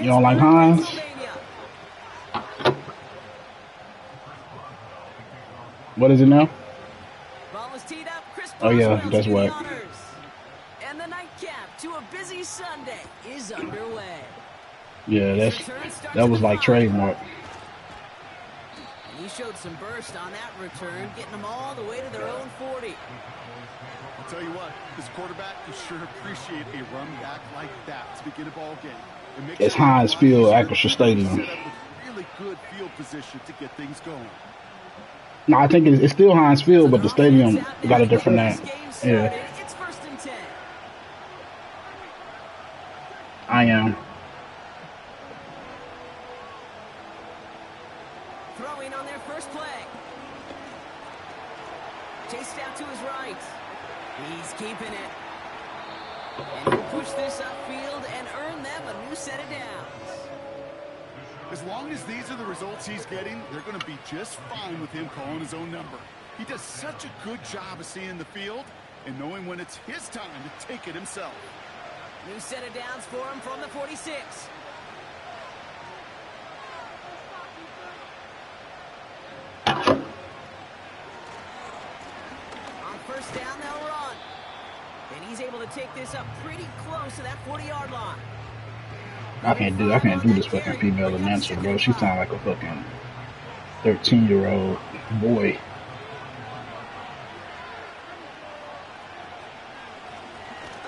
You don't like Hines? What is it now? Oh yeah, that's what. And the nightcap to a busy Sunday is underway. Yeah, that was like trademark. And he showed some burst on that return, getting them all the way to their own 40. I'll tell you what, as a quarterback, you sure appreciate a run back like that to begin a ball game. It's Heinz Field, Acrisure Stadium. Really good field position to get things going. No, I think it's still Heinz Field, but the stadium got a different name. Yeah. It's 1st and 10. I am. Throwing on their first play. Chased out to his right. He's keeping it. And he'll push this upfield and earn them a new set of downs. As long as these are the results he's getting, they're going to be just fine with him calling his own number. He does such a good job of seeing the field and knowing when it's his time to take it himself. New set of downs for him from the 46. On first down, they'll run. And he's able to take this up pretty close to that 40-yard line. I can't do this fucking female announcer, bro. She sounds like a fucking 13-year-old boy.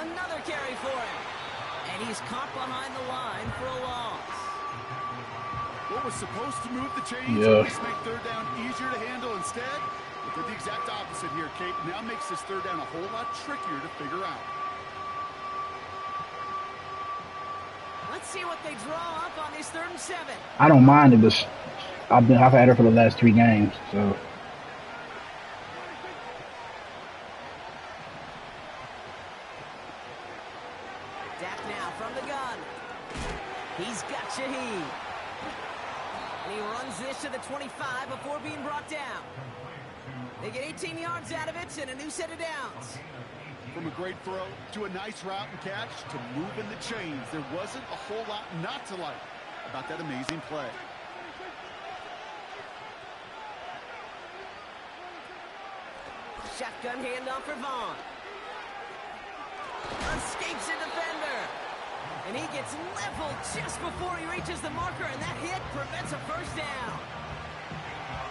Another carry for him. And he's caught behind the line for a loss. What was supposed to move the chains, at least make third down easier to handle instead? But did the exact opposite here, Kate. Now makes this third down a whole lot trickier to figure out. Let's see what they draw up on this 3rd and 7. I don't mind it, but I've had her for the last 3 games, so. Dak now from the gun. He's got Shaheed. And he runs this to the 25 before being brought down. They get 18 yards out of it and a new set of downs. From a great throw to a nice route and catch to moving the chains, there wasn't a whole lot not to like about that amazing play. Shotgun handoff for Vaughn. Escapes a defender. And he gets leveled just before he reaches the marker, and that hit prevents a first down.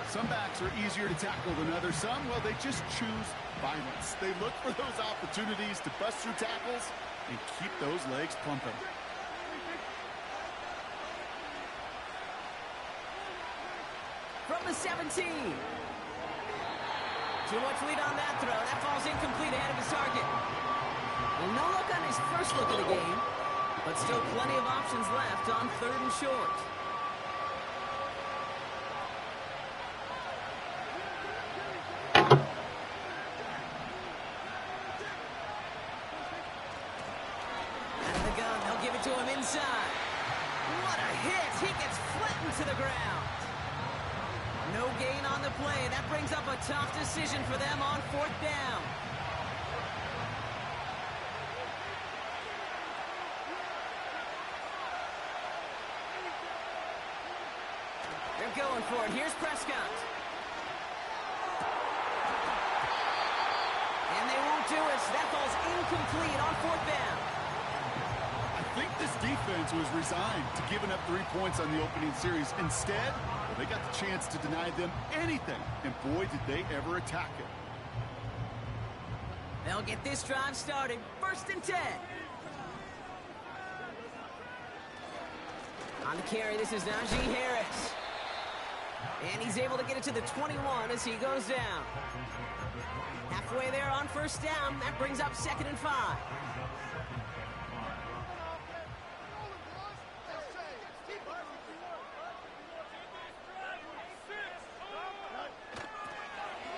Some backs are easier to tackle than others. Some, well, they just choose violence. They look for those opportunities to bust through tackles and keep those legs pumping. From the 17. Too much lead on that throw. That falls incomplete ahead of his target. Well, no look on his first look of the game, but still plenty of options left on 3rd and short. To him inside. What a hit. He gets flattened to the ground. No gain on the play. That brings up a tough decision for them on 4th down. They're going for it. Here's Prescott. And they won't do it. That falls incomplete on 4th down. I think this defense was resigned to giving up 3 points on the opening series. Instead, well, they got the chance to deny them anything, and boy, did they ever attack it. They'll get this drive started. 1st and 10. On the carry, this is Najee Harris. And he's able to get it to the 21 as he goes down. Halfway there on 1st down. That brings up 2nd and 5.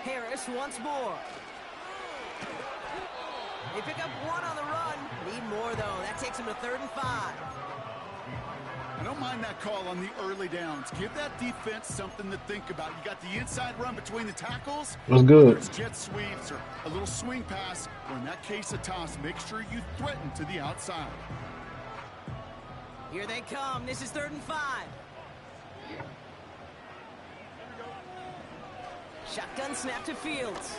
Harris once more. They pick up 1 on the run. Need more, though. That takes him to 3rd and 5. I don't mind that call on the early downs. Give that defense something to think about. You got the inside run between the tackles. What's good? It's jet sweeps or a little swing pass, or in that case, a toss. Make sure you threaten to the outside. Here they come. This is 3rd and 5. Shotgun snap to Fields.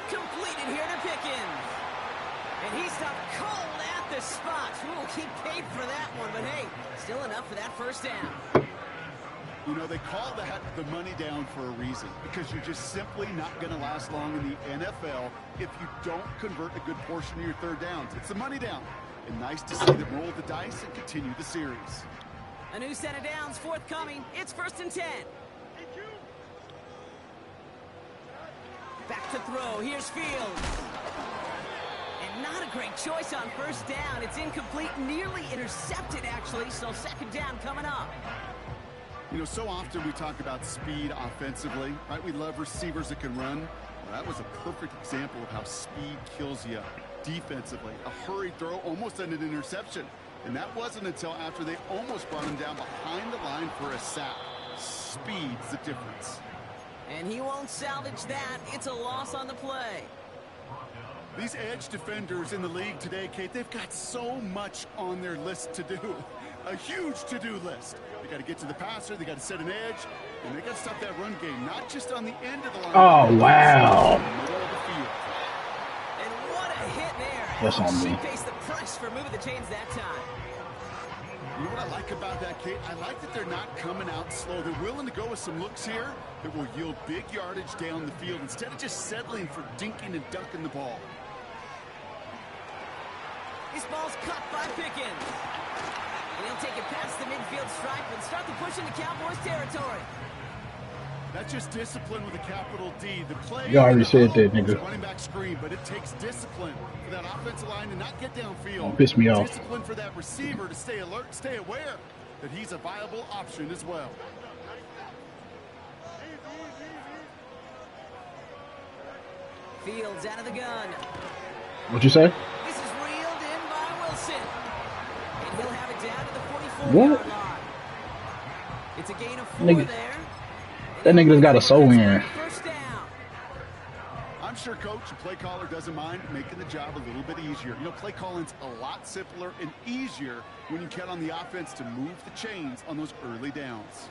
Completed here to Pickens. And he stopped cold at the spot. Ooh, he paid for that one, but hey, still enough for that first down. You know, they call that the money down for a reason, because you're just simply not going to last long in the NFL if you don't convert a good portion of your 3rd downs. It's the money down. And nice to see them roll the dice and continue the series. A new set of downs forthcoming. It's 1st and 10. Back to throw. Here's Fields. And not a great choice on 1st down. It's incomplete, nearly intercepted, actually. So 2nd down coming up. You know, so often we talk about speed offensively, right? We love receivers that can run. Well, that was a perfect example of how speed kills you defensively. A hurried throw, almost an interception. And that wasn't until after they almost brought him down behind the line for a sack. Speed's the difference. And he won't salvage that. It's a loss on the play. These edge defenders in the league today, Kate, they've got so much on their list to do. A huge to-do list. They got to get to the passer, they got to set an edge, and they got to stop that run game, not just on the end of the line. Oh, wow. Middle of the field. And what a hit there. That's on me. She faced the press for moving the chains that time. You know what I like about that, Kate? I like that they're not coming out slow. They're willing to go with some looks here that will yield big yardage down the field instead of just settling for dinking and dunking the ball. This ball's cut by Pickens. And he'll take it past the midfield stripe and start the push into Cowboys territory. That's just discipline with a capital D. The play You already said that, nigga. Running back screen, but it takes discipline for that offensive line to not get downfield. Don't piss me off. Discipline for that receiver to stay alert, stay aware that he's a viable option as well. Fields out of the gun. What you say? This is reeled in by Wilson. And he'll have it down to the 44-yard What? line. It's a gain of 4 Nigga. there. That nigga just got a soul in. First down. I'm sure coach and play caller doesn't mind making the job a little bit easier. You know, play calling's a lot simpler and easier when you count on the offense to move the chains on those early downs.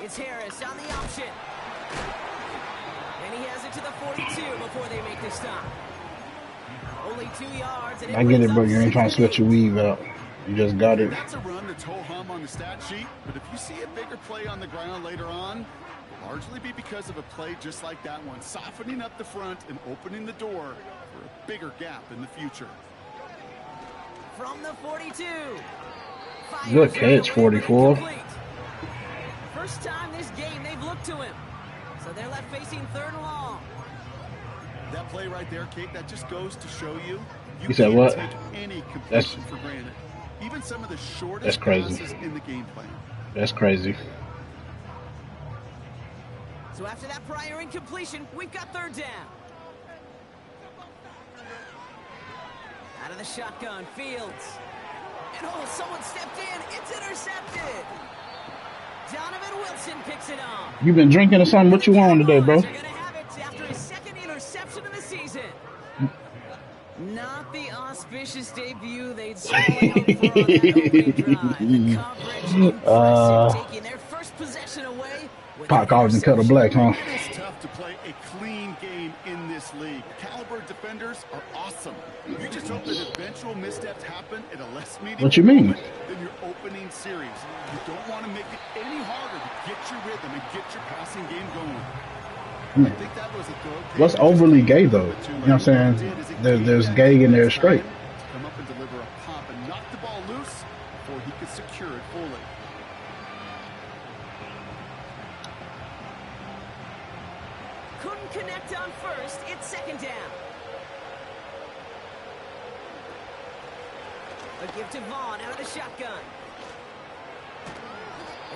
It's Harris on the option. And he has it to the 42 before they make the stop. Only 2 yards. And I get it, bro. You ain't trying to sweat your weave out. You just got it. That's a run that's ho-hum on the stat sheet, but if you see a bigger play on the ground later on, largely be because of a play just like that one, softening up the front and opening the door for a bigger gap in the future. From the 42. Good catch, 44. First time this game they've looked to him. So they're left facing 3rd and long. That play right there, Kate, that just goes to show you You said what? can't take any completion for granted. Even some of the shortest That's crazy. passes in the game plan. That's crazy. So after that prior incompletion, we've got 3rd down. Out of the shotgun, Fields. And oh, someone stepped in. It's intercepted. Donovan Wilson picks it up. You been drinking or something? What you on today, bro? They're gonna have it after his 2nd interception of the season. Not the auspicious debut they'd certainly hoped for on that opening drive. The coverage impressive, taking their first possession away. Pot calls and cut a black, huh? It's tough to play a clean game in this league. Caliber defenders are awesome. You just hope that eventual missteps happen at a less meaningful What you mean? moment than your opening series. You don't want to make it any harder to get your rhythm and get your passing game going. I think that was a throw. What's overly gay, though? You know what I'm saying? There's gay and there's straight. Come up and deliver a pop and knock the ball loose before he could secure it fully. Couldn't connect on first. It's 2nd down. A give to Vaughn out of the shotgun.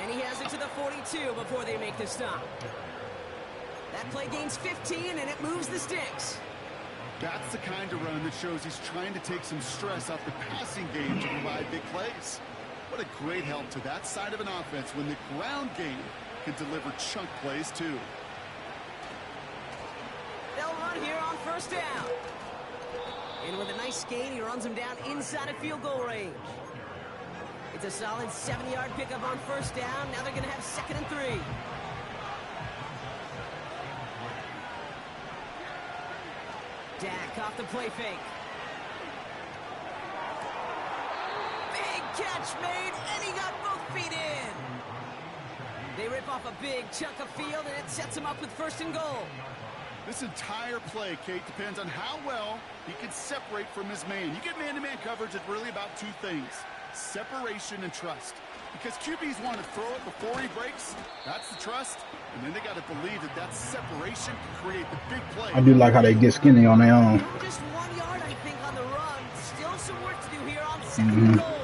And he has it to the 42 before they make the stop. That play gains 15, and it moves the sticks. That's the kind of run that shows he's trying to take some stress off the passing game to provide big plays. What a great help to that side of an offense when the ground game can deliver chunk plays too. They'll run here on 1st down. And with a nice gain, he runs him down inside of field goal range. It's a solid 7-yard pickup on first down. Now they're going to have 2nd and 3. Dak off the play fake. Big catch made, and he got both feet in. They rip off a big chunk of field, and it sets him up with 1st and goal. This entire play, Kate, depends on how well he can separate from his man. You get man-to-man coverage, it's really about 2 things: separation and trust. Because QBs want to throw it before he breaks. That's the trust. And then they got to believe that that separation can create the big play. I do like how they get skinny on their own. Just 1 yard, I think, on the run. Still some work to do here on 2nd and goal.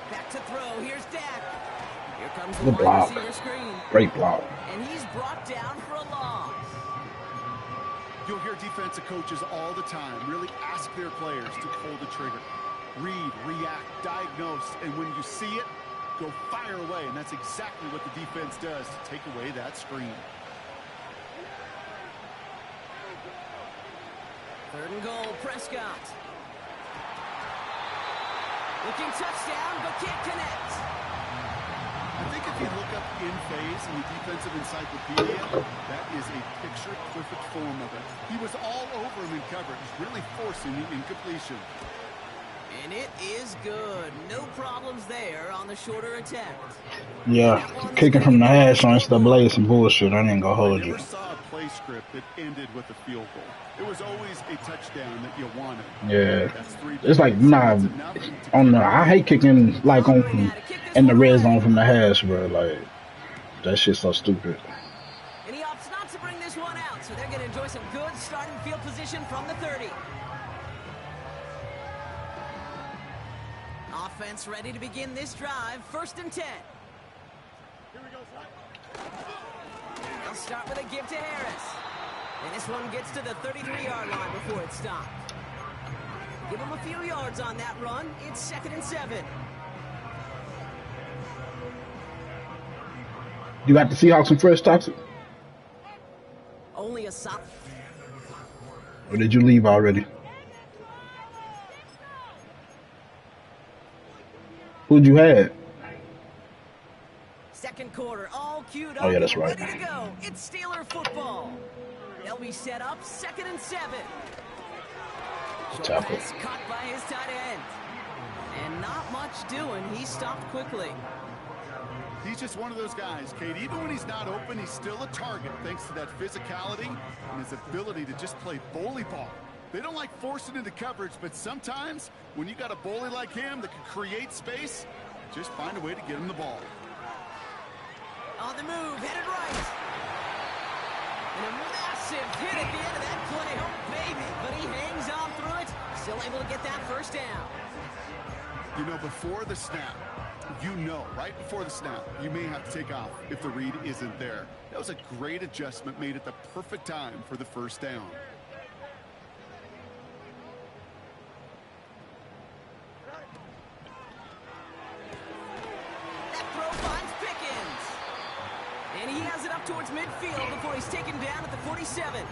Back to throw. Here's Dak. Here comes the wide receiver screen. Great block. And he's brought down for a loss. You'll hear defensive coaches all the time really ask their players to pull the trigger. Read, react, diagnose, and when you see it, go fire away. And that's exactly what the defense does to take away that screen. 3rd and goal, Prescott. Looking touchdown, but can't connect. I think if you look up in phase in the defensive encyclopedia, that is a picture-perfect form of it. He was all over him in coverage, really forcing the incompletion. And it is good. No problems there on the shorter attempt. Yeah, kicking from the hash on NCAA is some bullshit. I ain't gonna hold I you. never saw a play script that ended with a field goal. It was always a touchdown that you wanted. Yeah, That's 3 it's like nah. On the I hate kicking like on in the red zone from the hash, bro. Like that shit's so stupid. And he opts not to bring this one out, so they're going to enjoy some good starting field position from the 30. Offense ready to begin this drive. 1st and 10. They'll start with a give to Harris. And this one gets to the 33-yard line before it's stopped. Give him a few yards on that run. It's 2nd and 7. You got the Seahawks some fresh toxic? Only a solid. Or did you leave already? Who'd you have? 2nd quarter, all queued up. Oh, yeah, that's right. Ready to go. It's Steeler football. They'll be set up 2nd and 7. Short pass caught by his tight end. And not much doing. He stopped quickly. He's just one of those guys, Kate. Even when he's not open, he's still a target thanks to that physicality and his ability to just play bully ball. They don't like forcing into coverage, but sometimes when you got a bully like him that can create space, just find a way to get him the ball. On the move, headed right. And a massive hit at the end of that play. Oh, baby. But he hangs on through it. Still able to get that 1st down. You know, before the snap, right before the snap, you may have to take off if the read isn't there. That was a great adjustment made at the perfect time for the 1st down. That throw finds Pickens. And he has it up towards midfield before he's taken down at the 47.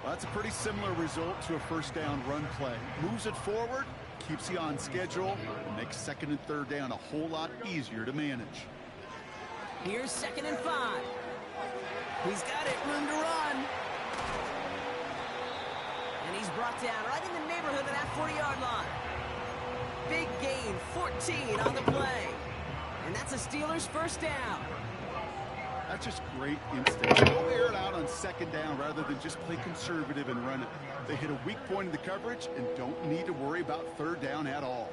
Well, that's a pretty similar result to a 1st down run play. Moves it forward, keeps you on schedule, and makes 2nd and 3rd down a whole lot easier to manage. Here's 2nd and 5. He's got it, room to run. And he's brought down right in the neighborhood of that 40-yard line. Big gain, 14 on the play. And that's a Steelers 1st down. That's just great instinct. Go air it out on 2nd down rather than just play conservative and run it. They hit a weak point in the coverage and don't need to worry about 3rd down at all.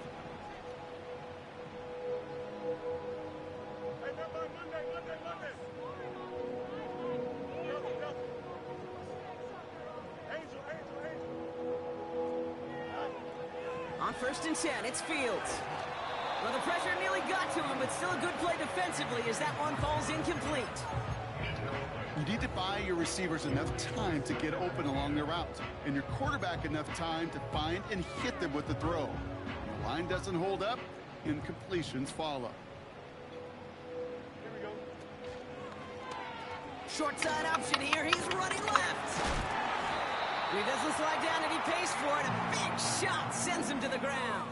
On 1st and 10, it's Fields. Well, the pressure nearly got to him, but still a good play defensively as that one falls incomplete. You need to buy your receivers enough time to get open along their route, and your quarterback enough time to find and hit them with the throw. When the line doesn't hold up, incompletions follow. short side option here. He's running left. He doesn't slide down, and he pays for it. A big shot sends him to the ground.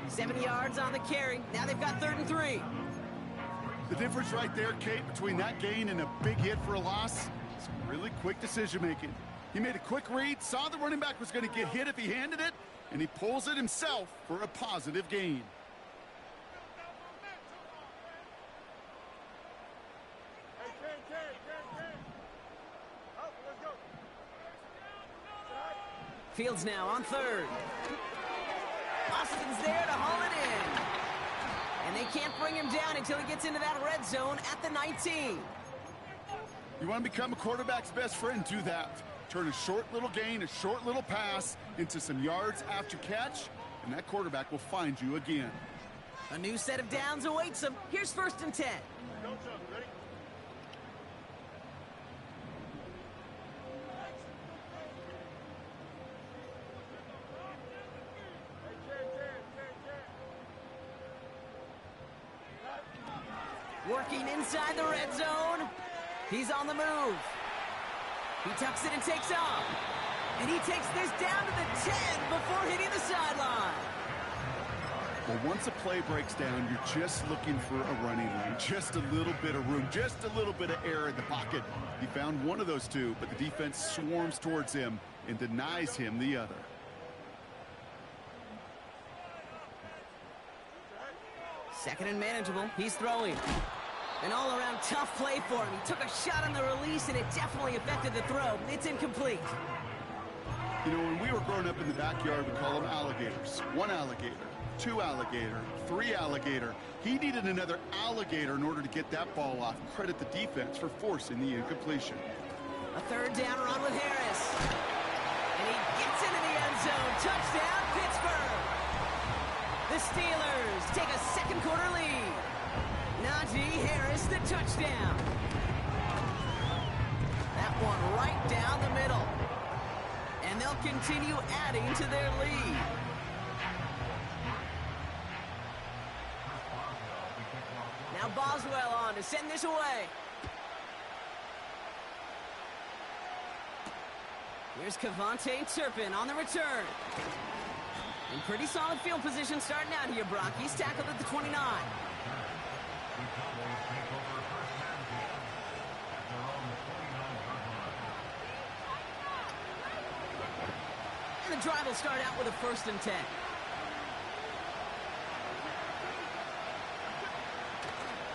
7 yards on the carry. Now they've got 3rd and 3. The difference right there, Kate, between that gain and a big hit for a loss is really quick decision-making. He made a quick read, saw the running back was going to get hit if he handed it, and he pulls it himself for a positive gain. Fields now on 3rd. Austin's there to haul it in. And they can't bring him down until he gets into that red zone at the 19. You want to become a quarterback's best friend, do that. Turn a short little gain, a short little pass into some yards after catch, and that quarterback will find you again. A new set of downs awaits him. Here's 1st and 10. Ready? Working inside the red zone. He's on the move. He tucks it and takes off. And he takes this down to the 10 before hitting the sideline. Well, once a play breaks down, you're just looking for a running lane. Just a little bit of room, just a little bit of air in the pocket. He found one of those two, but the defense swarms towards him and denies him the other. Second and manageable. He's throwing. An all-around tough play for him. He took a shot on the release, and it definitely affected the throw. It's incomplete. You know, when we were growing up in the backyard, we call them alligators. 1 alligator, 2 alligator, 3 alligator. He needed another alligator in order to get that ball off. Credit the defense for forcing the incompletion. A 3rd down run with Harris. And he gets into the end zone. Touchdown, Pittsburgh. The Steelers take a second quarter lead. Najee Harris, the touchdown. That one right down the middle. And they'll continue adding to their lead. Now Boswell on to send this away. Here's Kevontae Turpin on the return. In pretty solid field position starting out here, Brock. He's tackled at the 29. And the drive will start out with a 1st and 10.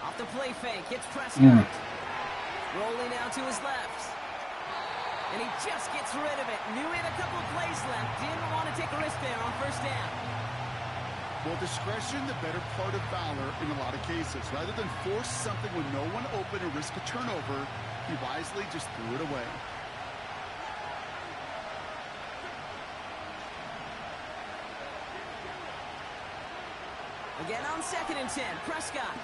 Off the play fake, it's Prescott. Rolling out to his left. And he just gets rid of it. Knew he had a couple of plays left. Didn't want to take a risk there on 1st down. Well, discretion, the better part of valor in a lot of cases. Rather than force something with no one open and risk a turnover, he wisely just threw it away. Again on 2nd and 10, Prescott.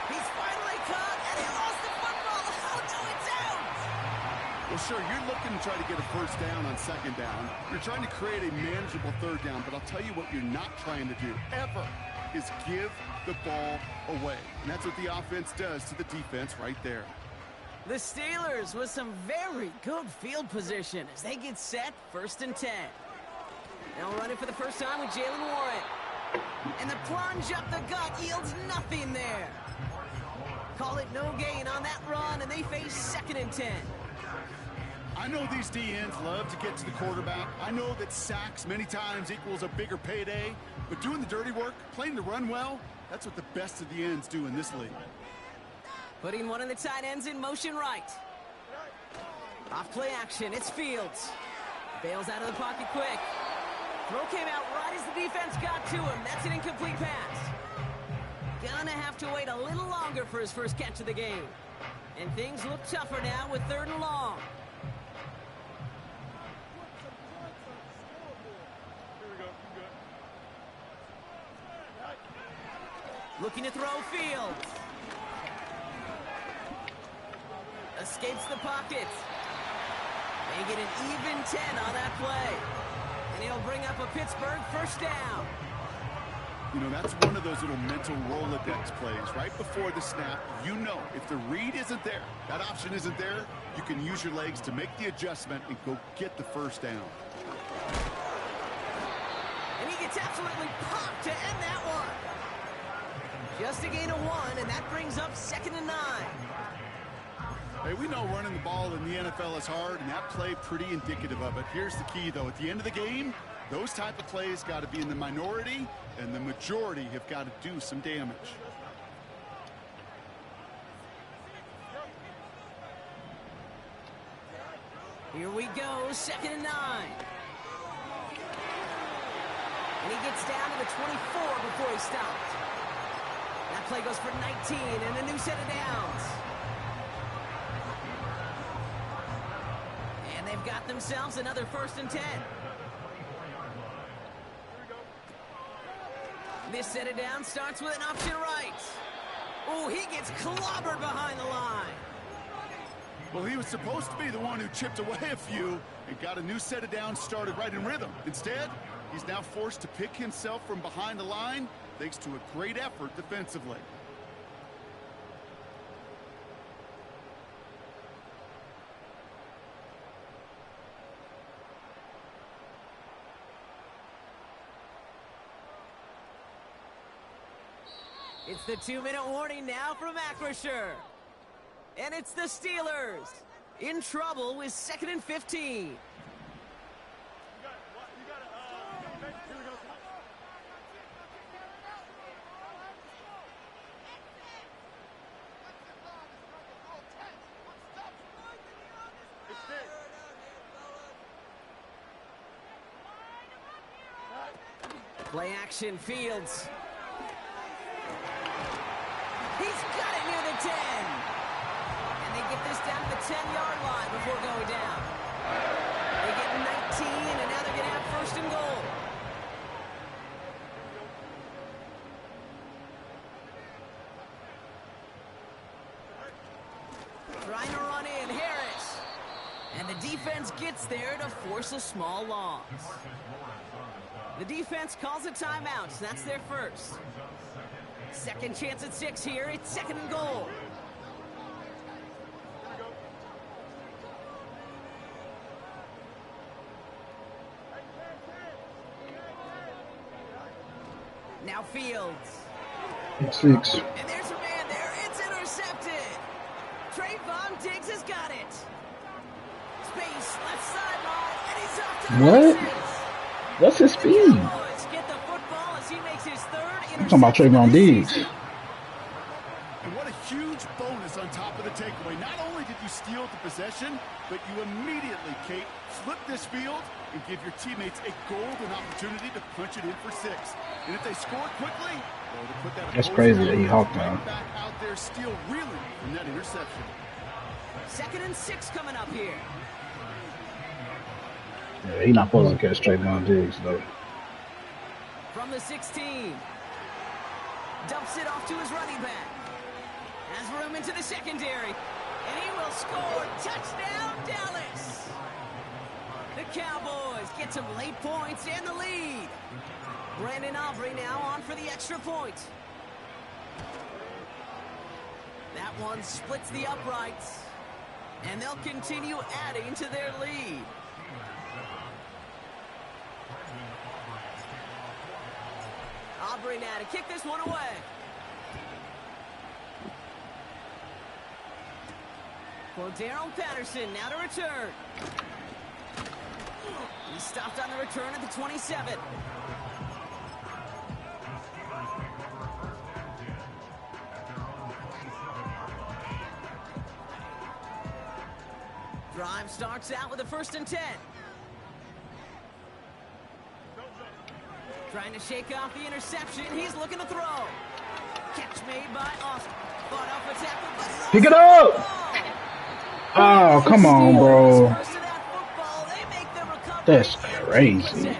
He's finally caught, and he lost the football. Oh, no, it's out! Well, sure, you're looking to try to get a 1st down on 2nd down. You're trying to create a manageable 3rd down, but I'll tell you what you're not trying to do, ever, is give the ball away. And that's what the offense does to the defense right there. The Steelers with some very good field position as they get set, 1st and 10. Now running for the first time with Jaylen Warren. And the plunge up the gut yields nothing there. Call it no gain on that run, and they face 2nd and 10. I know these DNs love to get to the quarterback. I know that sacks many times equals a bigger payday. But doing the dirty work, playing the run well, that's what the best of the ends do in this league. Putting one of the tight ends in motion right. Off play action, it's Fields. Bails out of the pocket quick. Throw came out right as the defense got to him. That's an incomplete pass. Gonna have to wait a little longer for his first catch of the game. And things look tougher now with 3rd and long. Looking to throw Fields. Escapes the pocket. They get an even 10 on that play. And he'll bring up a Pittsburgh 1st down. You know, that's one of those little mental Rolodex plays. Right before the snap, you know if the read isn't there, that option isn't there, you can use your legs to make the adjustment and go get the first down. And he gets absolutely popped to end that one. Just a gain of 1, and that brings up 2nd and 9. Hey, we know running the ball in the NFL is hard, and that play pretty indicative of it. Here's the key, though. At the end of the game, those type of plays got to be in the minority, and the majority have got to do some damage. Here we go, 2nd and 9. And he gets down to the 24 before he stopped. That play goes for 19 and a new set of downs. And they've got themselves another 1st and 10. This set of downs starts with an option right. Oh, he gets clobbered behind the line. Well, he was supposed to be the one who chipped away a few and got a new set of downs started right in rhythm. Instead, he's now forced to pick himself from behind the line thanks to a great effort defensively. It's the 2-minute warning now from Acrisure. And it's the Steelers in trouble with 2nd and 15. Play action, Fields. He's got it near the 10. And they get this down to the 10-yard line before going down. They get 19, and now they're going to have 1st and goal. Trying to run in, Harris. And the defense gets there to force a small loss. The defense calls a timeout, so that's their first. Second chance at 6 here. It's 2nd and goal. Now Fields. 6. And there's a man there. It's intercepted. Trayvon Diggs has got it. Space, left sideline, and he's off to the races. What's his speed? Get the football as he makes his 3rd I'm talking about Trayvon Diggs. And what a huge bonus on top of the takeaway. Not only did you steal the possession, but you immediately, Kate, flip this field and give your teammates a golden opportunity to punch it in for 6. And if they score quickly, well, to put that That's crazy that he hawked right him. back out there, still reeling from that interception. 2nd and 6 coming up here. Yeah, he's not supposed to catch Trayvon Diggs, though. From the 16. Dumps it off to his running back. Has room into the secondary. And he will score. Touchdown, Dallas. The Cowboys get some late points and the lead. Brandon Aubrey now on for the extra point. That one splits the uprights. And they'll continue adding to their lead. Aubrey now to kick this one away. For Darrell Patterson now to return. He stopped on the return at the 27. Drive starts out with a 1st and 10. Trying to shake off the interception. He's looking to throw. Catch made by Austin. Fought off a tackle, but Pick it up! Oh, come on, bro. That's crazy.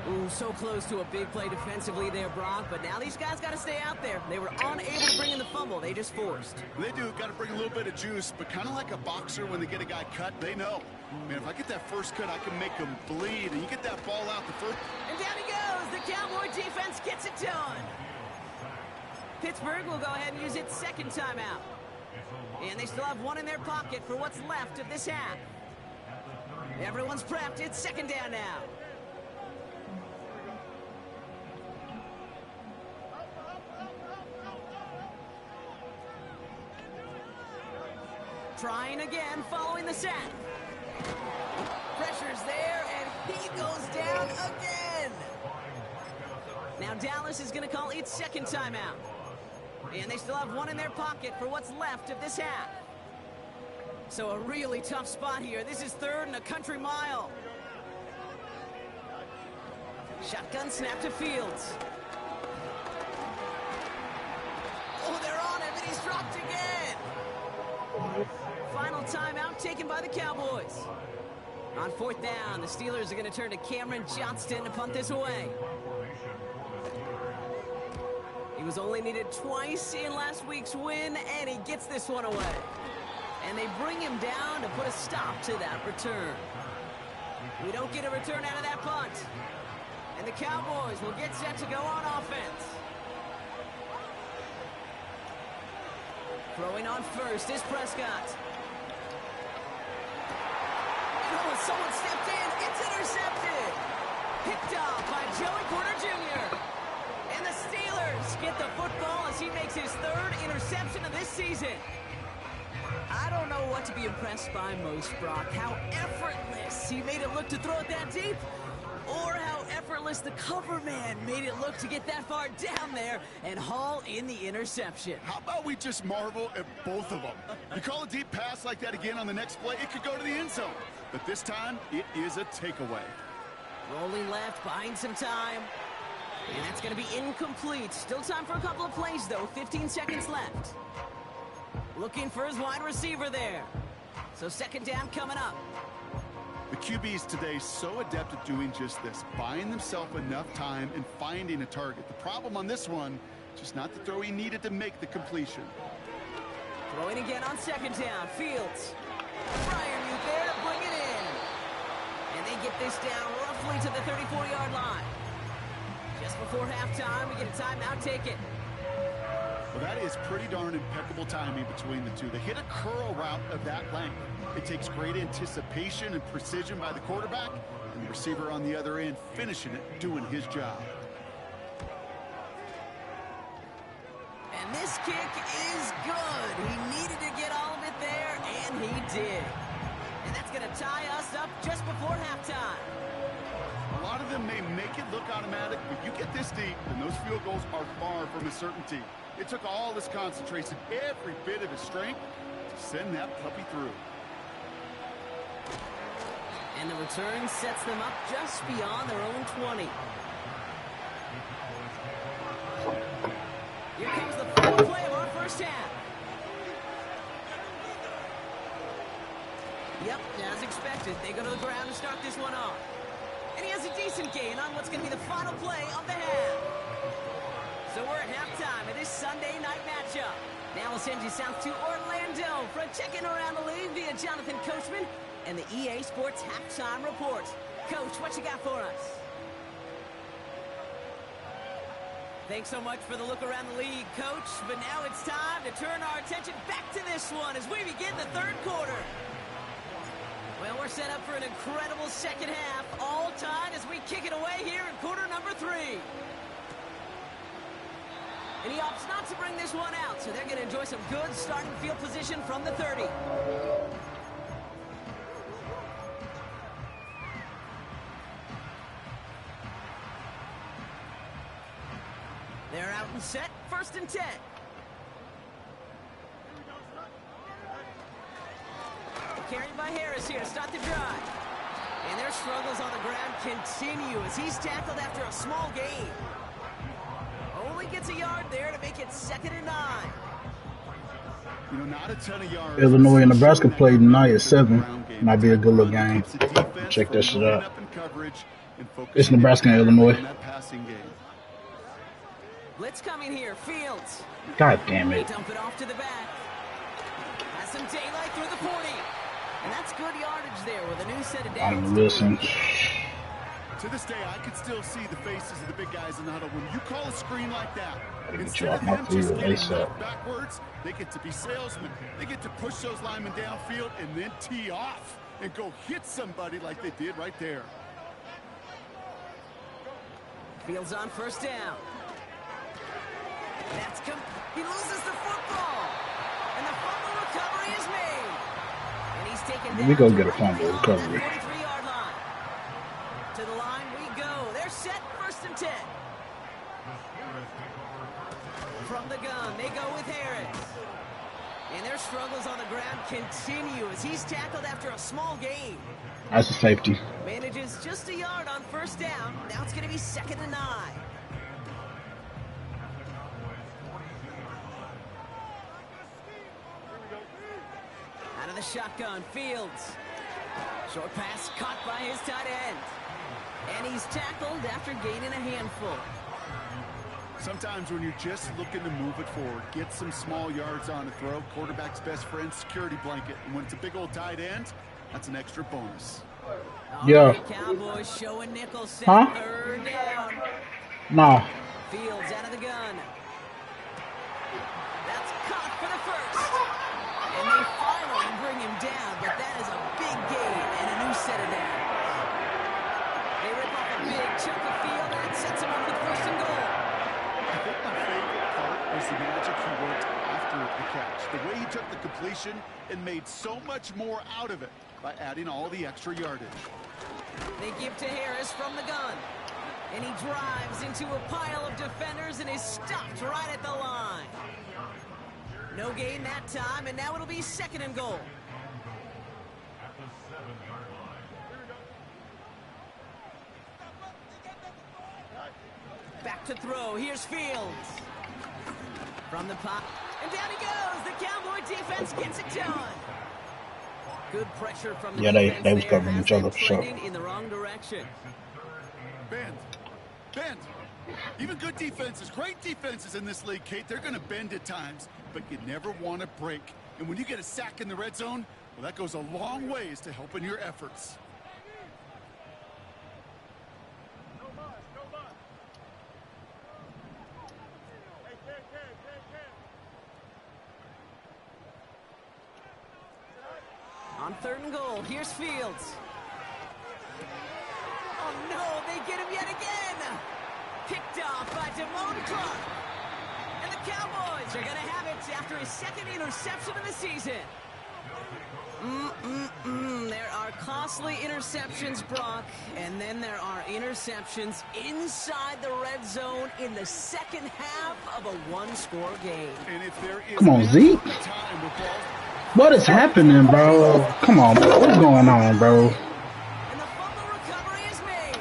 Ooh, so close to a big play defensively there, Brock. But now these guys got to stay out there. They were unable to bring in the fumble. They just forced. They do. Got to bring a little bit of juice, but kind of like a boxer when they get a guy cut, they know. Man, if I get that first cut, I can make him bleed. And you get that ball out the first. And down he goes. as the Cowboy defense gets it done. Pittsburgh will go ahead and use its second timeout. And they still have one in their pocket for what's left of this half. Everyone's prepped. It's second down now. Trying again, following the sack. Pressure's there, and he goes down again. Now Dallas is going to call its second timeout. And they still have one in their pocket for what's left of this half. So a really tough spot here. This is third and a country mile. Shotgun snap to Fields. Oh, they're on him, and he's dropped again. Final timeout taken by the Cowboys. On fourth down, the Steelers are going to turn to Cameron Johnston to punt this away. He was only needed twice in last week's win, and he gets this one away. And they bring him down to put a stop to that return. We don't get a return out of that punt. And the Cowboys will get set to go on offense. Throwing on first is Prescott. Oh, someone stepped in. It's intercepted. Picked off by Joey Porter Jr. And the Steelers get the football as he makes his third interception of this season. I don't know what to be impressed by most, Brock. How effortless he made it look to throw it that deep, or how effortless the cover man made it look to get that far down there and haul in the interception. How about we just marvel at both of them? You call a deep pass like that again on the next play, it could go to the end zone. But this time, it is a takeaway. Rolling left, buying some time. And that's going to be incomplete. Still time for a couple of plays, though. 15 seconds left. Looking for his wide receiver there. So second down coming up. The QBs today so adept at doing just this, buying themselves enough time and finding a target. The problem on this one, just not the throw he needed to make the completion. Throwing again on second down. Fields. Freiermuth there to bring it in. And they get this down roughly to the 34-yard line. Just before halftime, we get a timeout taken. Well, that is pretty darn impeccable timing between the two. They hit a curl route of that length. It takes great anticipation and precision by the quarterback, and the receiver on the other end finishing it, doing his job. And this kick is good. He needed to get all of it there, and he did. And that's going to tie us up just before halftime. A lot of them may make it look automatic, but you get this deep, and those field goals are far from a certainty. It took all his concentration, every bit of his strength, to send that puppy through. And the return sets them up just beyond their own 20. Here comes the final play of our first half. Yep, as expected, they go to the ground to start this one off. And he has a decent gain on what's going to be the final play of the half. So we're at halftime of this Sunday night matchup. Now we'll send you south to Orlando for a check-in around the league via Jonathan Coachman and the EA Sports Halftime Report. Coach, what you got for us? Thanks so much for the look around the league, Coach. But now it's time to turn our attention back to this one as we begin the third quarter. Well, we're set up for an incredible second half, all tied as we kick it away here in quarter number 3. And he opts not to bring this one out, so they're going to enjoy some good starting field position from the 30. They're out and set, 1st and 10. Carried by Harris here to start the drive. And their struggles on the ground continue as he's tackled after a small gain. Only gets a yard there to make it 2nd and 9. You know, not a ton of yards. Illinois and Nebraska played tonight at 7. Might be a good little game. Check that shit out. It's Nebraska and Illinois. Blitz coming here. Fields. God damn it. Dump it off to the back. Has some daylight through the 40. And that's good yardage there with a new set of downs. Listen. To this day, I can still see the faces of the big guys in the huddle. When you call a screen like that, Get instead you of off my them just three getting ASAP. left backwards, they get to be salesmen. They get to push those linemen downfield and then tee off and go hit somebody like they did right there. Fields on first down. He loses the football. And the fumble recovery is made. And he's taken down. We go get a right fumble beyond recovery. that 43-yard line. To the line we go. They're set, 1st and 10. From the gun, they go with Harris. And their struggles on the ground continue as he's tackled after a small gain. That's a safety. Manages just a yard on first down. Now it's going to be 2nd and 9. Out of the shotgun, Fields. Short pass caught by his tight end. And he's tackled after gaining a handful. Sometimes when you're just looking to move it forward, get some small yards on a throw, quarterback's best friend, security blanket. And when it's a big old tight end, that's an extra bonus. Yeah. Right, Cowboys showing Nicholson. Huh? 3rd down. Nah. Fields out of the gun. That's caught for the first. And they finally bring him down, but that is a big gain and a new set of downs. They rip off a big chunk of field and it sets him up with 1st and goal. I think my favorite part was the magic he worked after the catch. The way he took the completion and made so much more out of it by adding all the extra yardage. They give to Harris from the gun. And he drives into a pile of defenders and is stopped right at the line. No gain that time, and now it'll be 2nd and goal. Back to throw. Here's Fields. From the pop. And down he goes. The Cowboy defense gets it done. Good pressure from the defense. They was covering each other for sure. In the wrong direction. Bend. Even good defenses, great defenses in this league, Kate, they're going to bend at times, but you never want to break. And when you get a sack in the red zone, well, that goes a long ways to helping your efforts. On 3rd and goal, here's Fields. Oh no, they get him yet again! Picked off by Damone Clark. And the Cowboys are going to have it after his 2nd interception of the season. There are costly interceptions, Brock, and then there are interceptions inside the red zone in the 2nd half of a 1-score game. And if there is Come on, Zeke. time with ball, What is happening, bro? Come on, bro. What's going on, bro? And the fumble recovery is made.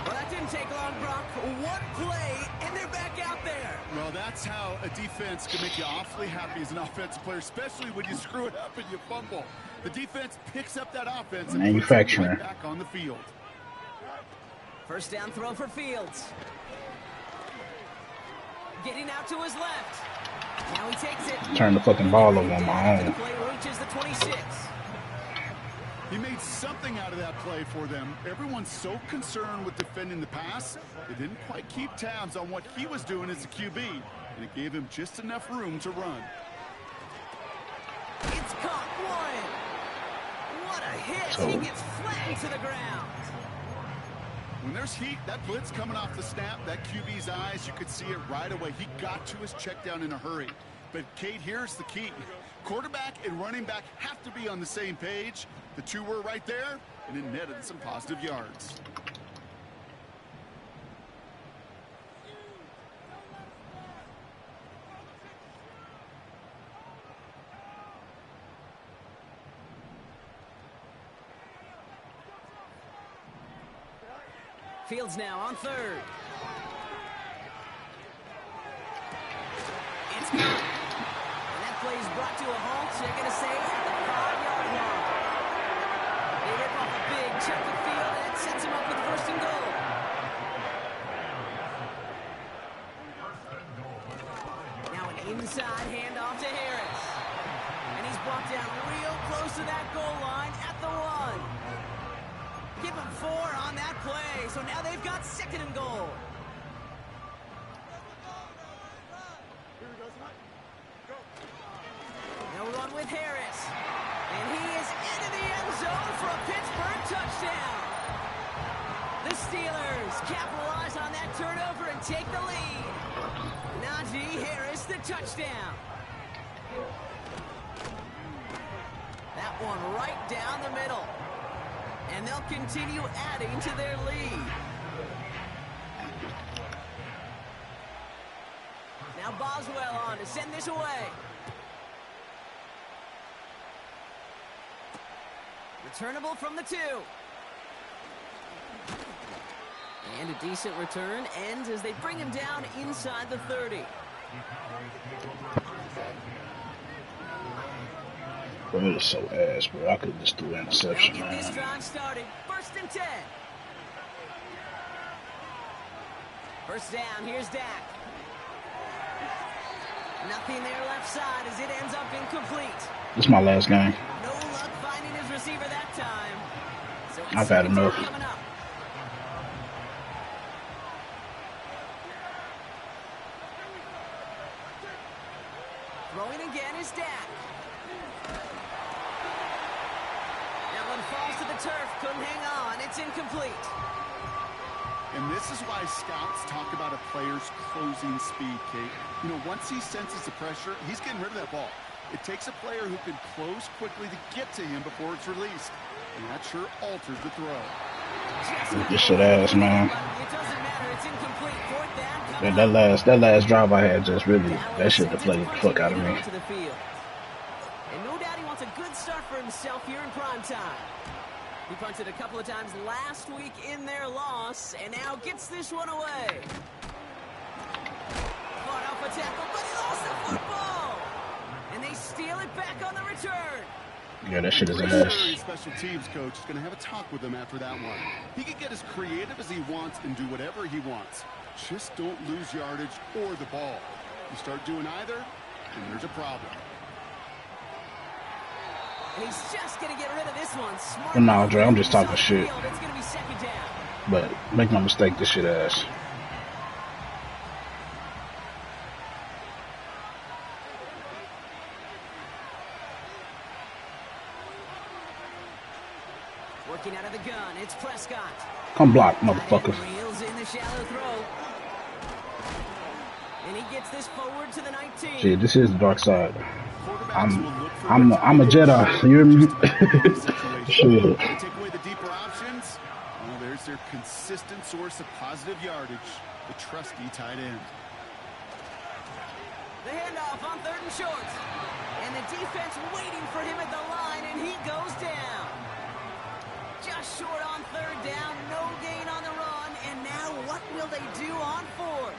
Well, that didn't take long, Brock. 1 play, and they're back out there. well, that's how a defense can make you awfully happy as an offensive player, especially when you screw it up and you fumble. The defense picks up that offense and puts it right back on the field. First down throw for Fields. Getting out to his left. Now he takes it. Turn the fucking ball over on my The own. play reaches the 26. He made something out of that play for them. Everyone's so concerned with defending the pass, they didn't quite keep tabs on what he was doing as a QB, and it gave him just enough room to run. It's caught. 1. What a hit. He gets flattened to the ground. When there's heat, that blitz coming off the snap, that QB's eyes, you could see it right away. He got to his check down in a hurry. But, Kate, here's the key. Quarterback and running back have to be on the same page. The two were right there, and it netted some positive yards. Fields now on 3rd. It's good. And that play is brought to a halt. They're going to say at the 5-yard line. They rip off a big chunk of field, and it sets him up with 1st and goal. Now an inside handoff to Harris. And he's brought down real close to that goal line at the 1. Give him 4 on that play. So now they've got 2nd and goal. No run with Harris. And he is into the end zone for a Pittsburgh touchdown. The Steelers capitalize on that turnover and take the lead. Najee Harris, the touchdown. That one right down the middle. And they'll continue adding to their lead. Now Boswell on to send this away. Returnable from the 2. And a decent return ends as they bring him down inside the 30. Bro, it is so ass, bro. I could just do an interception, They'll get this man. drive started. 1st and 10. First down, here's Dak. Nothing there left side as it ends up incomplete. This is my last game. No luck finding his receiver that time. So it's I've had second down enough. coming up. Throwing again is Dak. That one falls to the turf. Couldn't hang on. It's incomplete. And this is why scouts talk about a player's closing speed, Kate. You know, once he senses the pressure, he's getting rid of that ball. It takes a player who can close quickly to get to him before it's released. And that sure alters the throw. Look this shit ass, man. It doesn't matter. It's incomplete. 4th down coming up. That last drive I had just really, that shit deflated the fuck out of me. To the field. And no doubt he wants a good start for himself here in prime time. He punted a couple of times last week in their loss, and now gets this one away. Fought off a tackle, but he lost the football. And they steal it back on the return. Yeah, that shit is Pretty sure ass. his special teams coach is going to have a talk with him after that one. He can get as creative as he wants and do whatever he wants. Just don't lose yardage or the ball. You start doing either, and there's a problem. And he's just going to get rid of this one. Smart. Well, nah, Dre, I'm just talking He's on shit. the field. It's going to be 2nd down. But make no mistake, this shit ass. Working out of the gun, it's Prescott. Come block, motherfucker. Reels in the shallow throw. And he gets this forward to the 19. Shit, this is the dark side. Quarterbacks will look for I'm a Jedi. You hear me? Shit. They take away the deeper options. Well, there's their consistent source of positive yardage, the trusty tight end. The handoff on 3rd and short. And the defense waiting for him at the line, and he goes down. Just short on 3rd down, no gain on the run, and now what will they do on 4th?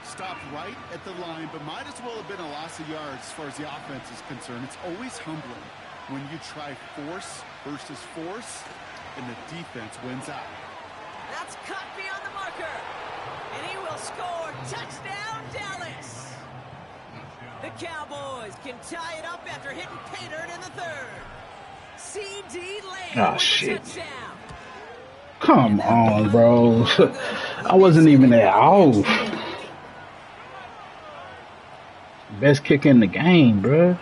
Stopped right at the line, but might as well have been a loss of yards as far as the offense is concerned. It's always humbling when you try force versus force, and the defense wins out. That's cut beyond the marker. And he will score. Touchdown, Dallas. The Cowboys can tie it up after hitting pay dirt in the 3rd. C.D. Lamb with shit. the touchdown. Come on, bro. I wasn't even that off. Best kick in the game, bro.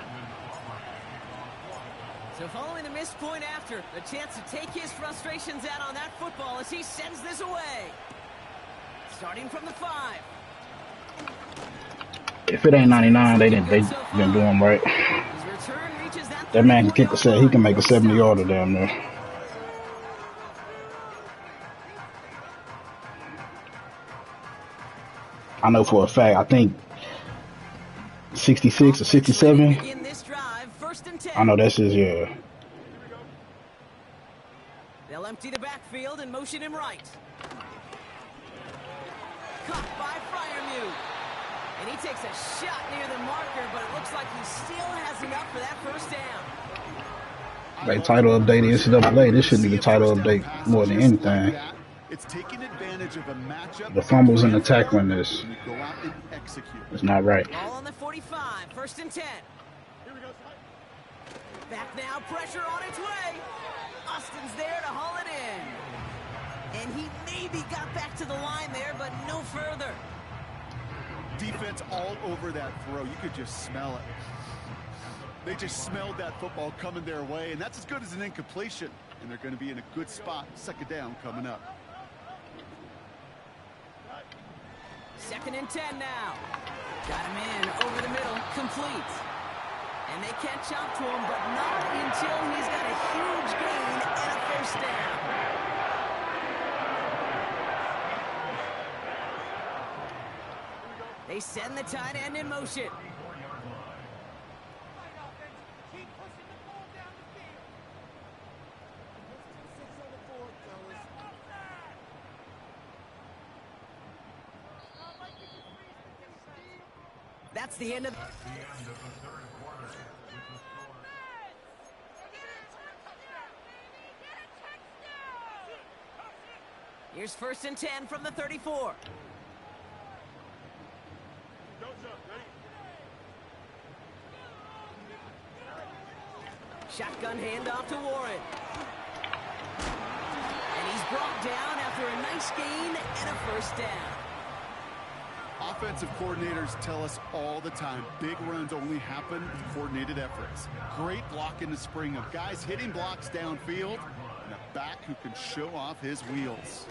So following the missed point after, a chance to take his frustrations out on that football as he sends this away. Starting from the 5. If it ain't 99, they didn't do him right. His return reaches That man can kick a set. He can make a 70-yarder down there. I know for a fact. I think 66 or 67. In this drive, 1st and 10. I know that's his. Yeah. They'll empty the backfield and motion him right. Caught by Freiermuth. And he takes a shot near the marker, but it looks like he still has enough for that 1st down. Like title update NCAA. This should be the title update more than anything. It's taking advantage of a matchup. The fumbles and the tackling is You go out and execute. it's not right. Ball on the 45, 1st and 10. Back now, pressure on its way. Austin's there to haul it in. And he maybe got back to the line there, but no further. Defense all over that throw. You could just smell it. They just smelled that football coming their way, and that's as good as an incompletion. And they're going to be in a good spot. Second down coming up. 2nd and 10 now. Got him in over the middle, complete. And they catch up to him, but not until he's got a huge gain and a first down. They send the tight end in motion. That's the end of the third quarter. Here's 1st and 10 from the 34. Shotgun handoff to Warren. And he's brought down after a nice gain and a first down. Offensive coordinators tell us all the time, big runs only happen with coordinated efforts. Great block in the spring of guys hitting blocks downfield and a back who can show off his wheels.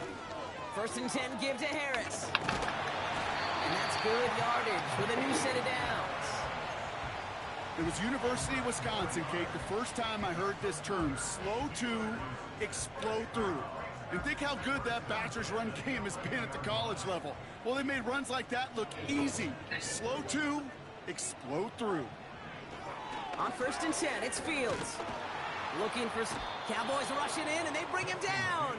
1st and 10 give to Harris. And that's good yardage with a new set of downs. It was University of Wisconsin, Kate, the first time I heard this term, slow to explode through. And think how good that Badgers run game has been at the college level. Well, they made runs like that look easy. Slow to explode through. On 1st and 10, it's Fields. Looking for Cowboys rushing in, and they bring him down.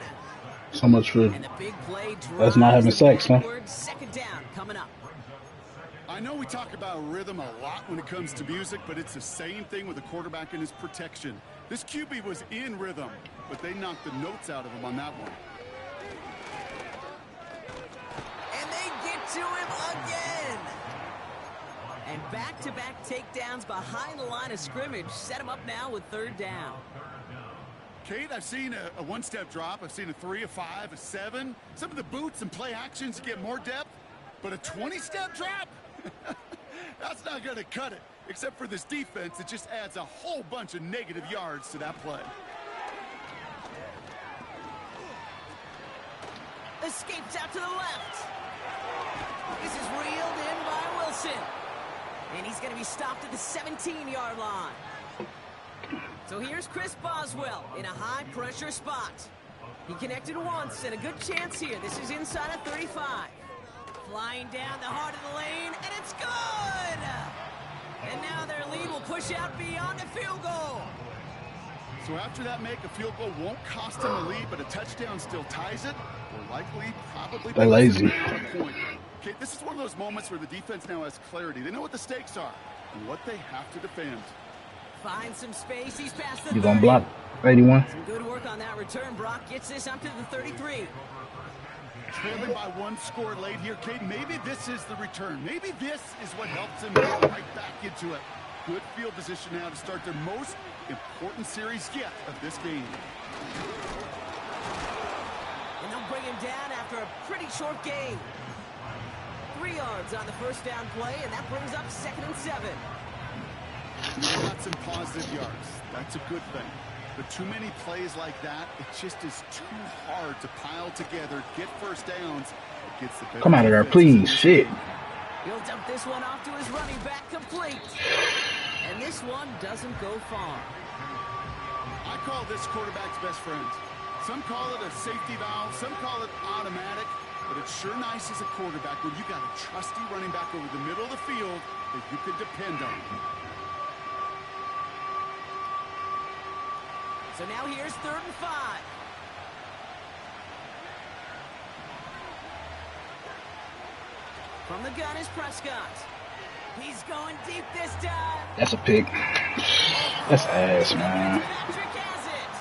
So much for And the big play that's not having sex, huh? 2nd down coming up. I know we talk about rhythm a lot when it comes to music, but it's the same thing with a quarterback and his protection. This QB was in rhythm, but they knocked the notes out of him on that one. And they get to him again. And back-to-back takedowns behind the line of scrimmage set him up now with 3rd down. Kate, I've seen a one-step drop. I've seen a 3, a 5, a 7. Some of the boots and play actions get more depth, but a 20-step drop? That's not going to cut it. Except for this defense, it just adds a whole bunch of negative yards to that play. Escapes out to the left. This is reeled in by Wilson. And he's going to be stopped at the 17-yard line. So here's Chris Boswell in a high-pressure spot. He connected once and a good chance here. This is inside of 35. Flying down the heart of the lane, and it's good! And now their lead will push out beyond the field goal. So after that make, a field goal won't cost them a lead, but a touchdown still ties it. Or likely, probably... They're lazy. Okay, this is one of those moments where the defense now has clarity. They know what the stakes are and what they have to defend. Find some space. He's past the You gonna block 81? Some good work on that return. Brock gets this up to the 33. Trailing by 1 score late here, Kate. Maybe this is the return. Maybe this is what helps him get right back into it. Good field position now to start their most important series yet of this game. And they'll bring him down after a pretty short game. 3 yards on the first down play, and that brings up 2nd and 7. You've got some positive yards. That's a good thing. But too many plays like that, it just is too hard to pile together, get first downs. It gets the Come out of there, please. Shit. He'll dump this one off to his running back, complete. And this one doesn't go far. I call this quarterback's best friend. Some call it a safety valve, some call it automatic, but it's sure nice as a quarterback when you got a trusty running back over the middle of the field that you can depend on. So now here's 3rd and 5. From the gun is Prescott. He's going deep this time. That's a pick. That's ass, man. Patrick has it.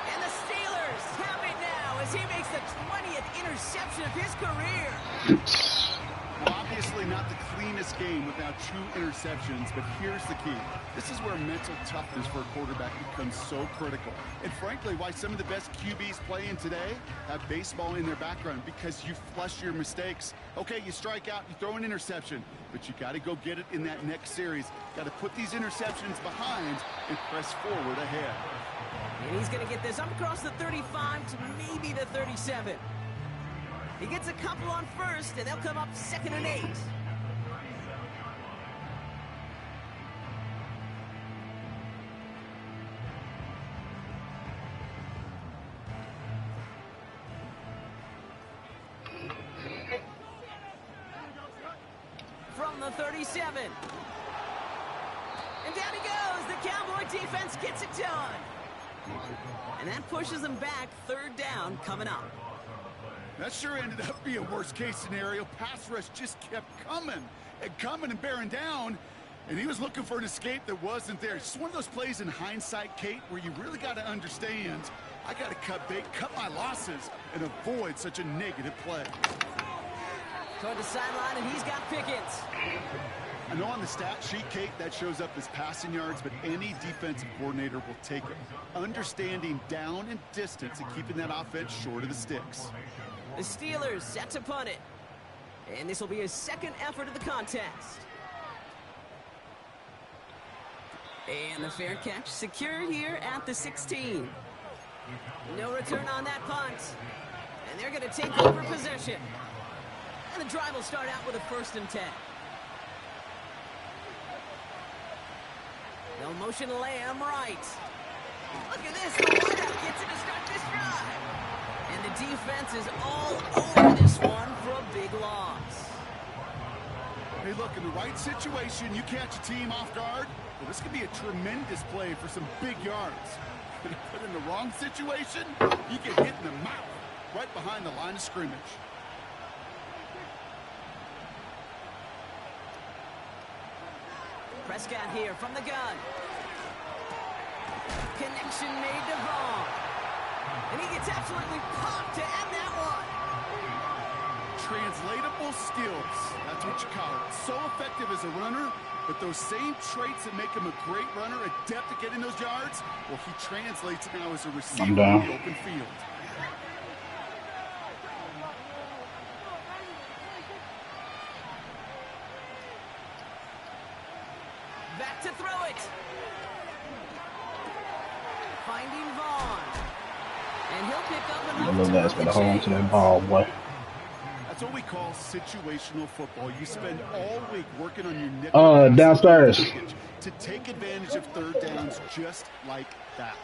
And the Steelers have it now as he makes the 20th interception of his career. Well, obviously not the cleanest game without 2 interceptions, but here's the key. This is where mental toughness for a quarterback becomes so critical. And frankly, why some of the best QBs playing today have baseball in their background, because you flush your mistakes. Okay, you strike out, you throw an interception, but you got to go get it in that next series. Got to put these interceptions behind and press forward ahead. And he's going to get this up across the 35 to maybe the 37. He gets a couple on first, and they'll come up 2nd and 8. From the 37. And down he goes. The Cowboy defense gets it done. And that pushes them back. 3rd down coming up. That sure ended up being a worst-case scenario. Pass rush just kept coming and bearing down, and he was looking for an escape that wasn't there. It's one of those plays in hindsight, Kate, where you really got to understand, I got to cut bait, cut my losses, and avoid such a negative play. Toward the sideline, and he's got Pickens. I know on the stat sheet, Kate, that shows up as passing yards, but any defensive coordinator will take it. Understanding down and distance and keeping that offense short of the sticks. The Steelers set to punt it. And this will be his 2nd effort of the contest. And the fair catch secured here at the 16. No return on that punt. And they're going to take over possession. And the drive will start out with a 1st and 10. No motion Lamb right. Look at this. The wideout gets it to start this drive. And the defense is all over this one for a big loss. Hey, look, in the right situation, you catch a team off guard. Well, this could be a tremendous play for some big yards. But in the wrong situation, you get hit in the mouth right behind the line of scrimmage. Prescott here from the gun. Connection made to Vaughn. And he gets absolutely popped to end that one. Translatable skills. That's what you call it. So effective as a runner, but those same traits that make him a great runner, adept at getting those yards, well, he translates now as a receiver in the open field. Back to throw it. Finding Vaughn. And he'll pick up A little less, but hold on to that ball, boy. That's what we call situational football. You spend all week working on your nickel downstairs to take advantage of 3rd downs just like that.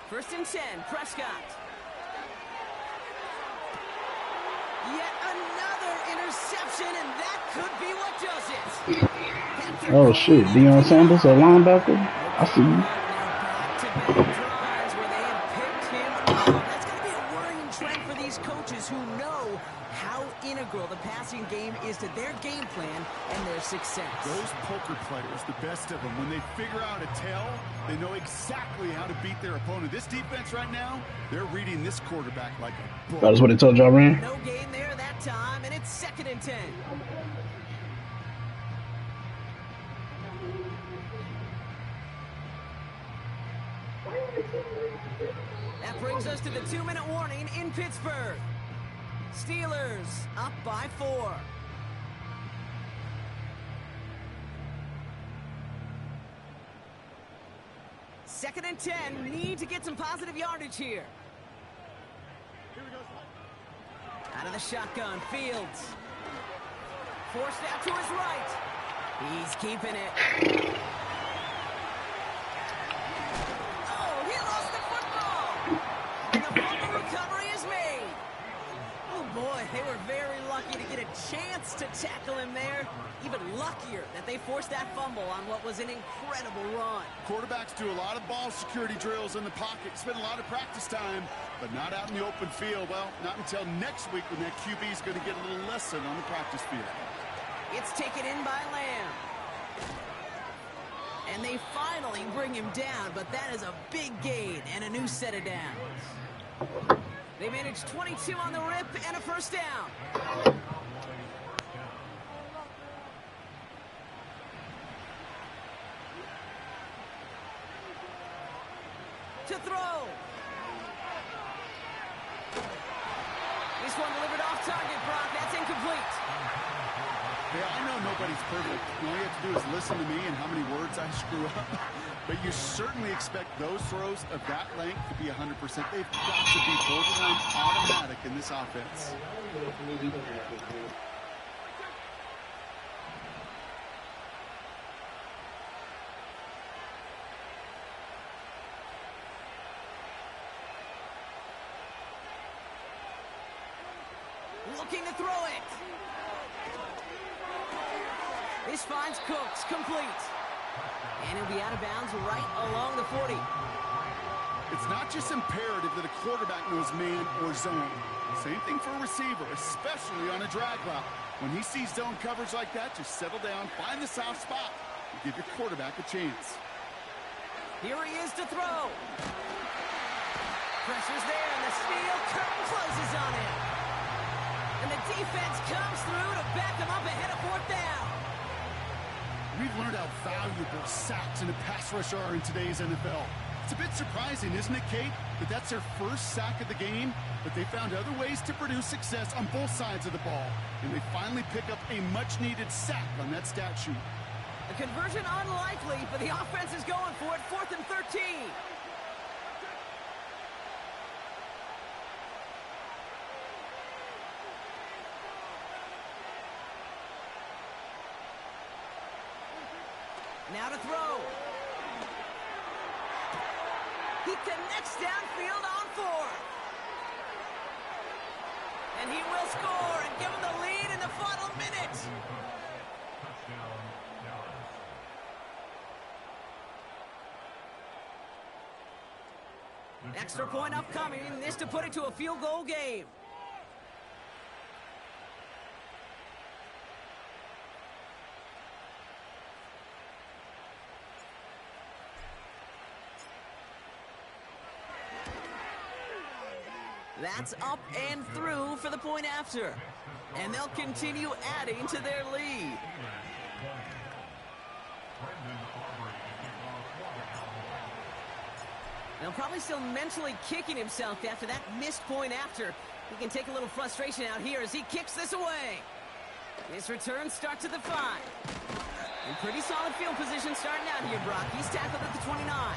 First and 10, Prescott. Yet another interception, and that could be what does it. Oh shit, Deion Sanders, a linebacker. I see you. Drives where they have picked him up. That's going to be a worrying trend for these coaches who know how integral the passing game is to their game plan and their success. Those poker players, the best of them, when they figure out a tell, they know exactly how to beat their opponent. This defense right now, they're reading this quarterback like a book. That's what they told y'all, ran. No gain there that time, and it's 2nd and 10. That brings us to the 2-minute warning in Pittsburgh. Steelers up by 4. Second and 10. Need to get some positive yardage here. Out of the shotgun, Fields. Forced out to his right. He's keeping it. Oh, he lost the football. And the fumble recovery is made. Oh, boy, they were very lucky to get a chance to tackle him there. Even luckier that they forced that fumble on what was an incredible run. Quarterbacks do a lot of ball security drills in the pocket, spend a lot of practice time, but not out in the open field. Well, not until next week when that QB is going to get a little lesson on the practice field. It's taken in by Lamb. And they finally bring him down, but that is a big gain and a new set of downs. They managed 22 on the rip and a first down. To throw. This one delivered off target, Brock. That's incomplete. Yeah, I know nobody's perfect. All you have to do is listen to me and how many words I screw up. But you certainly expect those throws of that length to be 100%. They've got to be borderline automatic in this offense. Looking to throw it. This finds Cooks, complete. And he'll be out of bounds right along the 40. It's not just imperative that a quarterback knows man or zone. Same thing for a receiver, especially on a drag route. When he sees zone coverage like that, just settle down, find the soft spot, and give your quarterback a chance. Here he is to throw. Pressure's there, and the steel curtain closes on him. And the defense comes through to back him up ahead of fourth down. We've learned how valuable sacks in a pass rush are in today's NFL. It's a bit surprising, isn't it, Kate, that that's their first sack of the game, but they found other ways to produce success on both sides of the ball, and they finally pick up a much-needed sack on that stat sheet. A conversion unlikely, but the offense is going for it, 4th and 13. Now to throw. He connects downfield on 4. And he will score and give him the lead in the final minute. Extra point upcoming, this to put it to a field goal game. That's up and through for the point after. And they'll continue adding to their lead. Now probably still mentally kicking himself after that missed point after. He can take a little frustration out here as he kicks this away. His return starts at the 5. In pretty solid field position starting out here, Brock. He's tackled at the 29.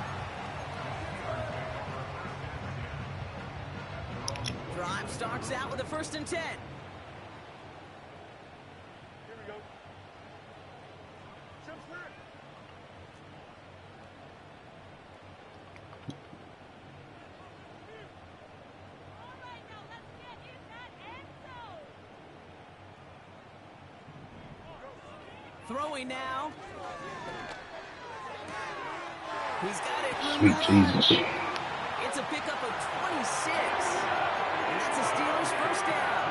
Drive starts out with a 1st and 10. Here we go. Throwing now. He's got it. Sweet Jesus. It's a pickup of 26. And that's a Steelers first down.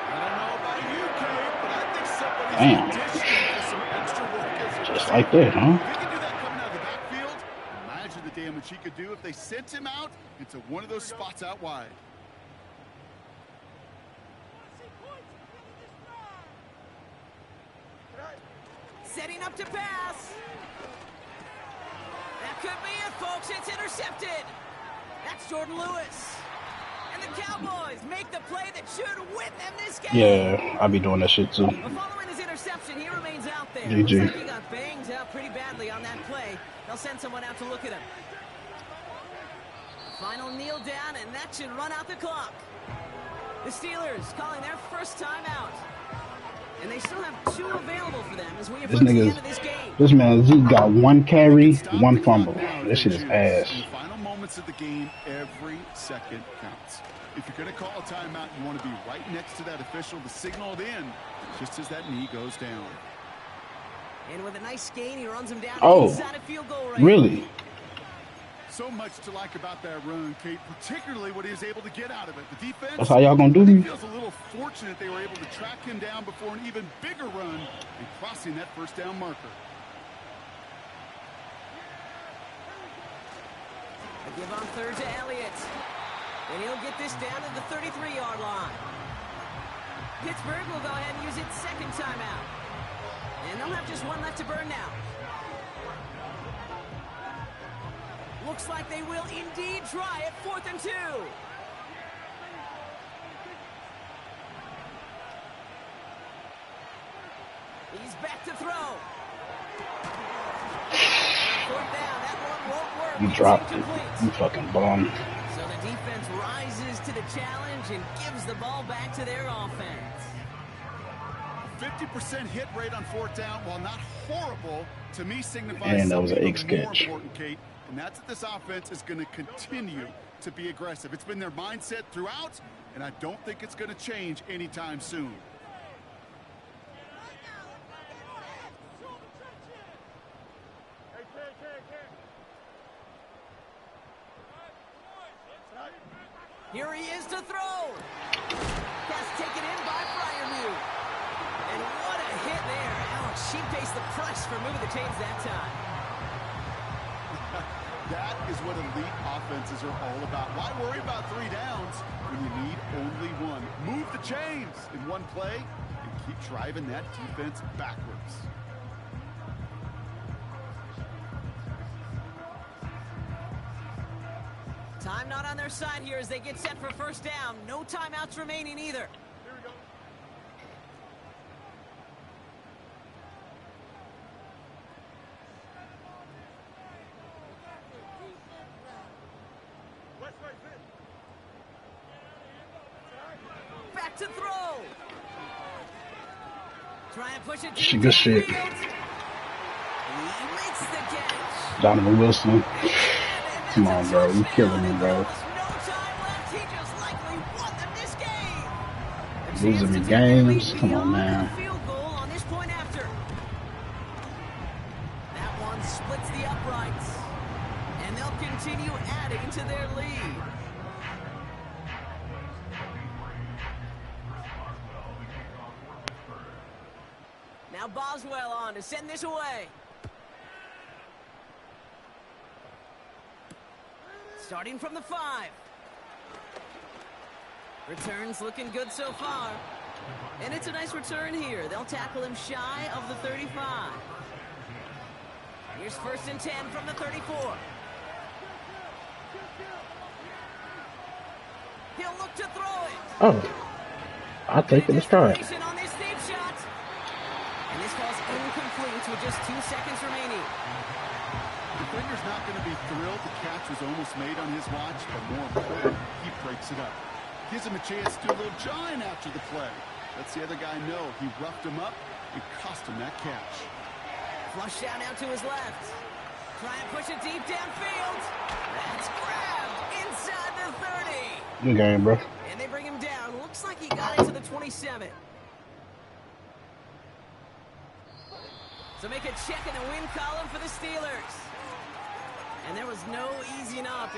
I don't know about you, Kate, but I think somebody's auditioning for some extra work as a Just like that, huh? If he can do that coming out of the backfield, imagine the damage he could do if they sent him out into one of those spots out wide. Setting up to pass. That could be it, folks. It's intercepted. That's Jordan Lewis. And the Cowboys make the play that should win them this game. Yeah, I'll be doing that shit too. Well, following his interception, he remains out there. GG. Looks like he got banged out pretty badly on that play. They'll send someone out to look at him. Final kneel down, and that should run out the clock. The Steelers calling their first timeout. And they still have 2 available for them as we approach the end of this game. This man Zeke got 1 carry, 1 fumble. This shit is ass. In the final moments of the game, every second counts. If you're going to call a timeout, you want to be right next to that official to signal it in just as that knee goes down. And with a nice gain, he runs him down Oh, inside a field goal range. really? So much to like about that run, Kate, particularly what he was able to get out of it. The defense, That's how y'all gonna do me? feels a little fortunate they were able to track him down before an even bigger run and crossing that first down marker. A give on 3rd to Elliott. And he'll get this down to the 33-yard line. Pittsburgh will go ahead and use its second timeout. And they'll have just one left to burn now. Looks like they will indeed try it. 4th and 2. He's back to throw. 4th down. That one won't work. You dropped it. You fucking bum. So the defense rises to the challenge and gives the ball back to their offense. 50% hit rate on 4th down, while not horrible, to me signifies And that was an something egg even more sketch. important, Kate, and that's that this offense is going to continue to be aggressive. It's been their mindset throughout, and I don't think it's going to change anytime soon. Here he is to throw. That's taken in by Freiermuth. And what a hit there. Alex, she faced the press for moving the chains that time. That is what elite offenses are all about. Why worry about 3 downs when you need only one? Move the chains in one play and keep driving that defense backwards. Time not on their side here as they get set for 1st down. No timeouts remaining either. Here we go. Back to throw. Try and push it. Good shit. He makes the catch. Donovan Wilson. Come on, bro. You killing me, bro. No time left. He just likely won them this game. Losing me games. Come on, man. Field goal on this point after. That one splits the uprights. And they'll continue adding to their lead. Now Boswell on to send this away. Starting from the 5. Returns looking good so far. And it's a nice return here. They'll tackle him shy of the 35. Here's 1st and 10 from the 34. He'll look to throw it. Oh. I'll take it. Let's try it. On this deep shot. And this falls incomplete with just 2 seconds remaining. The defender's not going to be thrilled the catch was almost made on his watch, but more important, he breaks it up. Gives him a chance to do a little jawing after the play. Lets the other guy know he roughed him up and cost him that catch. Flush down out to his left. Try and push it deep downfield. That's grabbed inside the 30. Good game, bro. And they bring him down. Looks like he got into the 27. So make a check in the win column for the Steelers. And there was no easing up.